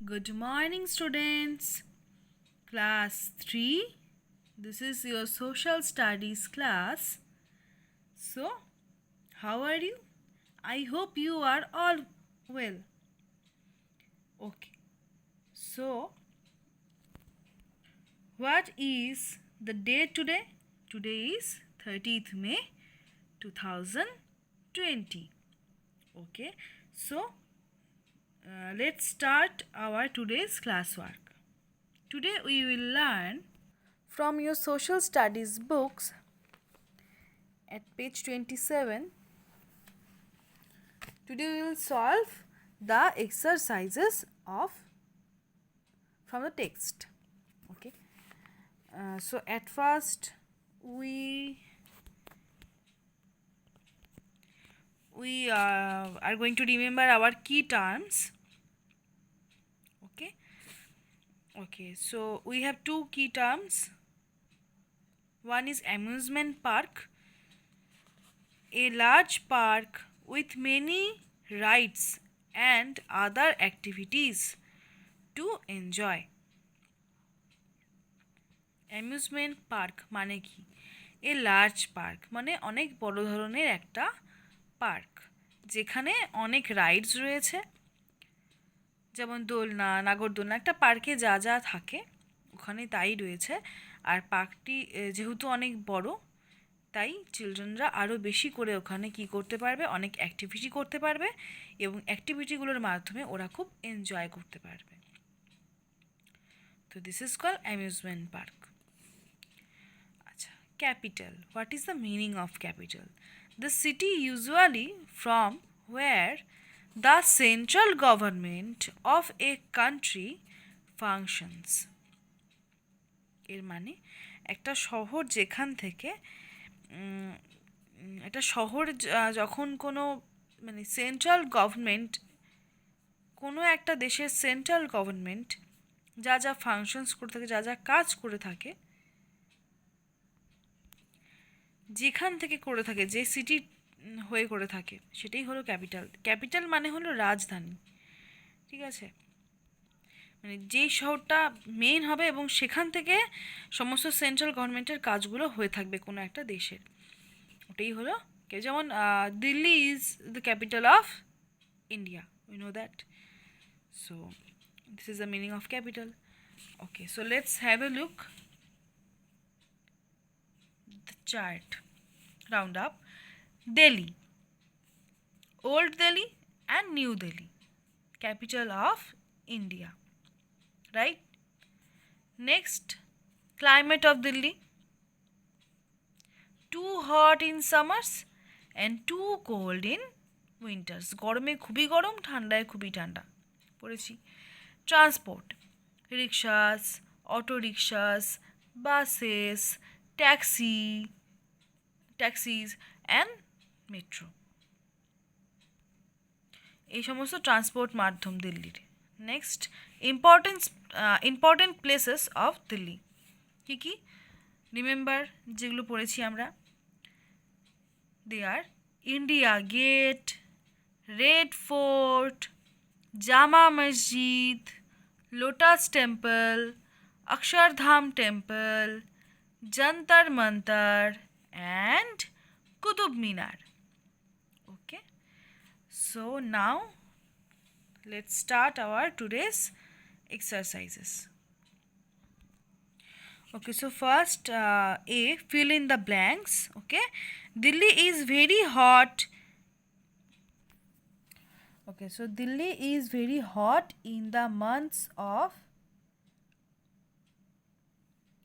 Good morning, students. Class 3. This is your social studies class. So, how are you? I hope you are all well. Okay. So, what is the date today? Today is 30th May 2020. Okay. So, let's start our today's classwork. Today we will learn from your social studies books at page 27. Today we will solve the exercises of from the text. Okay. So at first we are going to remember our key terms. Okay. Okay. So we have two key terms. One is amusement park, a large park with many rides and other activities to enjoy. Amusement park মানে কি? A large park মানে অনেক বড় ধরনের একটা park, যেখানে অনেক rides রয়েছে, যেমন দোলনা, নাগরদোলনা, একটা পার্কে যা যা থাকে ওখানে তাই রয়েছে। আর পার্কটি যেহেতু অনেক বড়, তাই চিলড্রেনরা আরও বেশি করে ওখানে কি করতে পারবে, অনেক অ্যাক্টিভিটি করতে পারবে এবং অ্যাক্টিভিটিগুলোর মাধ্যমে ওরা খুব এনজয় করতে পারবে। তো this is call amusement park. Capital. What is the meaning of capital? The city usually from where the central government of a country functions. এর মানে একটা শহর যেখান থেকে একটা শহর যখন কোনো মানে সেন্ট্রাল গভর্নমেন্ট, কোনো একটা দেশের সেন্ট্রাল গভর্নমেন্ট যা যা ফাংশনস করে থাকে, যা যা কাজ করে থাকে, যেখান থেকে করে থাকে, যে সিটি হয়ে করে থাকে, সেটাই হলো ক্যাপিটাল। ক্যাপিটাল মানে হলো রাজধানী, ঠিক আছে? মানে যেই শহরটা মেইন হবে এবং সেখান থেকে সমস্ত সেন্ট্রাল গভর্নমেন্টের কাজগুলো হয়ে থাকবে কোনো একটা দেশের, ওটাই হলো। যেমন Delhi is the capital of India, we know that. So this is the meaning of capital. Okay, so let's have a look the chart. Round up. Delhi, Old Delhi and New Delhi, capital of India, right? Next, climate of Delhi, too hot in summers and too cold in winters. গরমে খুবই গরম, ঠান্ডায় খুবই ঠান্ডা পড়েছি। Transport, rickshaws, auto rickshaws, buses, taxis and metro, এই সমস্ত transport মাধ্যম দিল্লির। Next, important places of Delhi, কী কী রিমেম্বার যেগুলো পড়েছি আমরা? They are India Gate, Red Fort, Jama Masjid, Lotus Temple, Akshardham Temple, Jantar Mantar and Qutub Minar. Okay, so now let's start our today's exercises. Okay, so first A, fill in the blanks. Okay, Delhi is very hot. Okay, so Delhi is very hot in the months of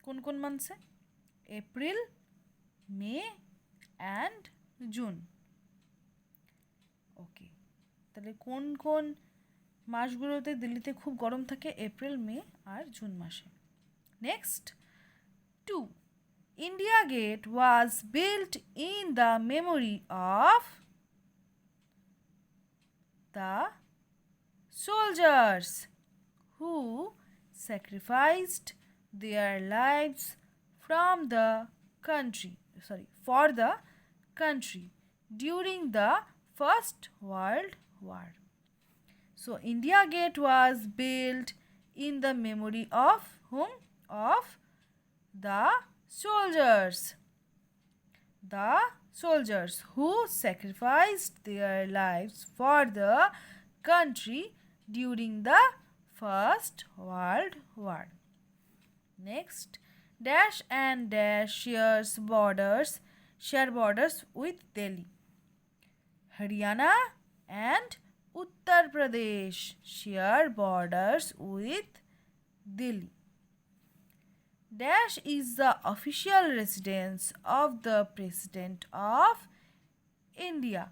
কোন মান্থসে? April, May and June. Okay, তাহলে কোন কোন মাসগুলোতে দিল্লিতে খুব গরম থাকে? এপ্রিল, মে আর জুন মাসে। Next, 2, India Gate was built in the memory of the soldiers who sacrificed their lives for the country during the First World War. So India Gate was built in the memory of whom? Of the soldiers. The soldiers who sacrificed their lives for the country during the First World War. Next, dash and dash share borders with Delhi. Haryana and Uttar Pradesh share borders with Delhi. Dash is the official residence of the President of India.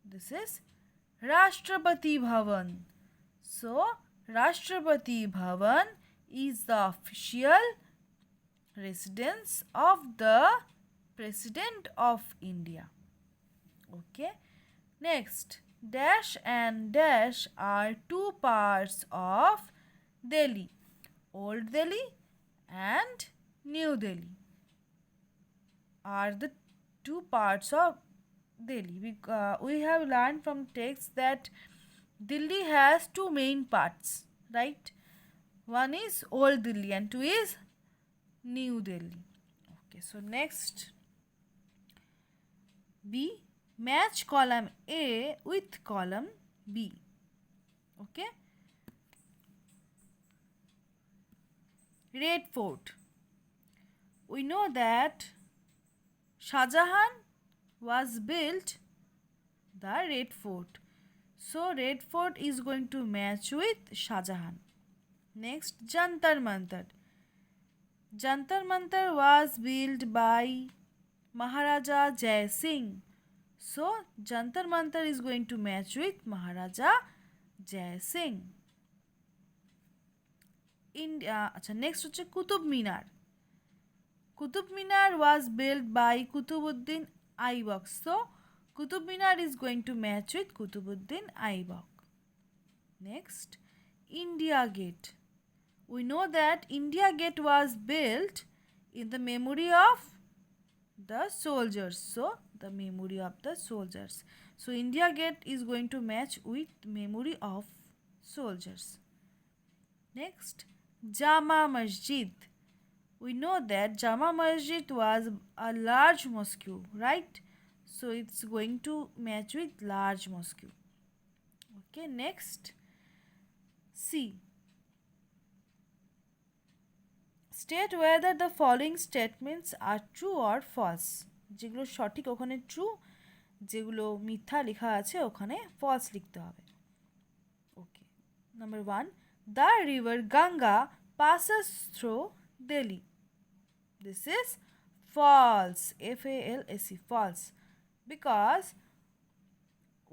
This is Rashtrapati Bhavan. So, Rashtrapati Bhavan is the official residence of the President of India. Okay. Next, dash and dash are two parts of Delhi. Old Delhi and New Delhi are the two parts of Delhi. We have learned from text that Delhi has two main parts, right? One is Old Delhi and two is New Delhi. Okay, so next B, match column A with column B. Okay. Red Fort. We know that Shah Jahan was built the Red Fort. So Red Fort is going to match with Shah Jahan. Next, Jantar Mantar. Jantar Mantar was built by Maharaja Jai Singh. So Jantar Mantar is going to match with Maharaja Jai Singh. Next হচ্ছে Qutub Minar. Qutub Minar was built by Kutubuddin Aibak. So Qutub Minar is going to match with Kutubuddin Aibak. Next, India Gate. We know that India Gate was built in the memory of the soldiers. So the memory of the soldiers. So India Gate is going to match with memory of soldiers. Next, Jama Masjid. We know that Jama Masjid was a large mosque, right? So it's going to match with large mosque. Okay, next, C. State whether the following statements are true or false. যেগুলো সঠিক ওখানে true, যেগুলো মিথ্যা লেখা আছে ওখানে false লিখতে হবে. Okay. Number 1, the river Ganga passes through Delhi. This is false. F-A-L-S-E, false. Because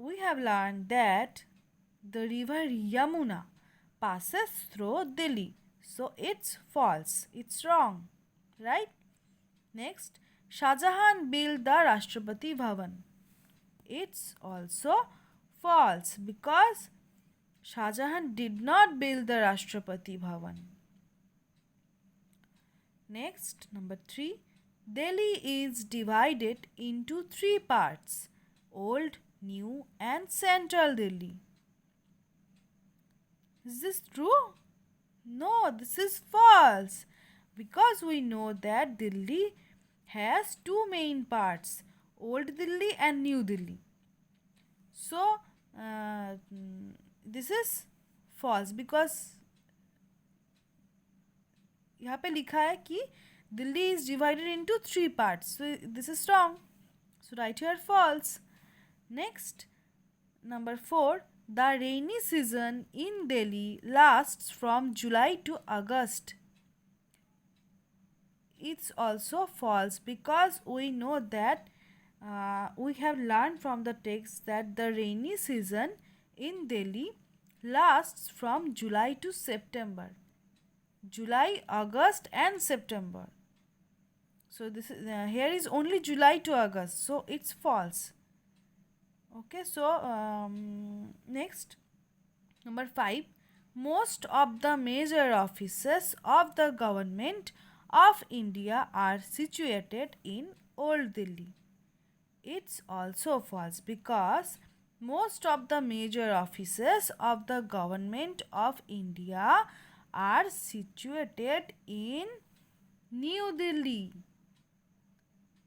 we have learned that the river Yamuna passes through Delhi. So it's false. It's wrong. Right? Next, Shah Jahan built the Rashtrapati Bhavan. It's also false because Shah Jahan did not build the Rashtrapati Bhavan. Next, number 3, Delhi is divided into 3 parts: Old, New and Central Delhi. Is this true? No, this is false because we know that Delhi has 2 main parts: Old Delhi and New Delhi. So this is false because यहाँ पे लिखा है कि Delhi is divided into 3 parts. So this is wrong. So write here false. Next, number 4, the rainy season in Delhi lasts from July to August. It's also false because we know that we have learned from the text that the rainy season in Delhi lasts from July to September. July, August and September. So this is here is only July to August, so it's false. Okay, so next, number 5, most of the major offices of the government of India are situated in Old Delhi. It's also false because Most of the major offices of the government of India are situated in New Delhi.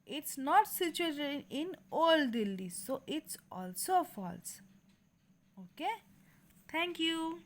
It's not situated in Old Delhi, so it's also false. Okay, thank you.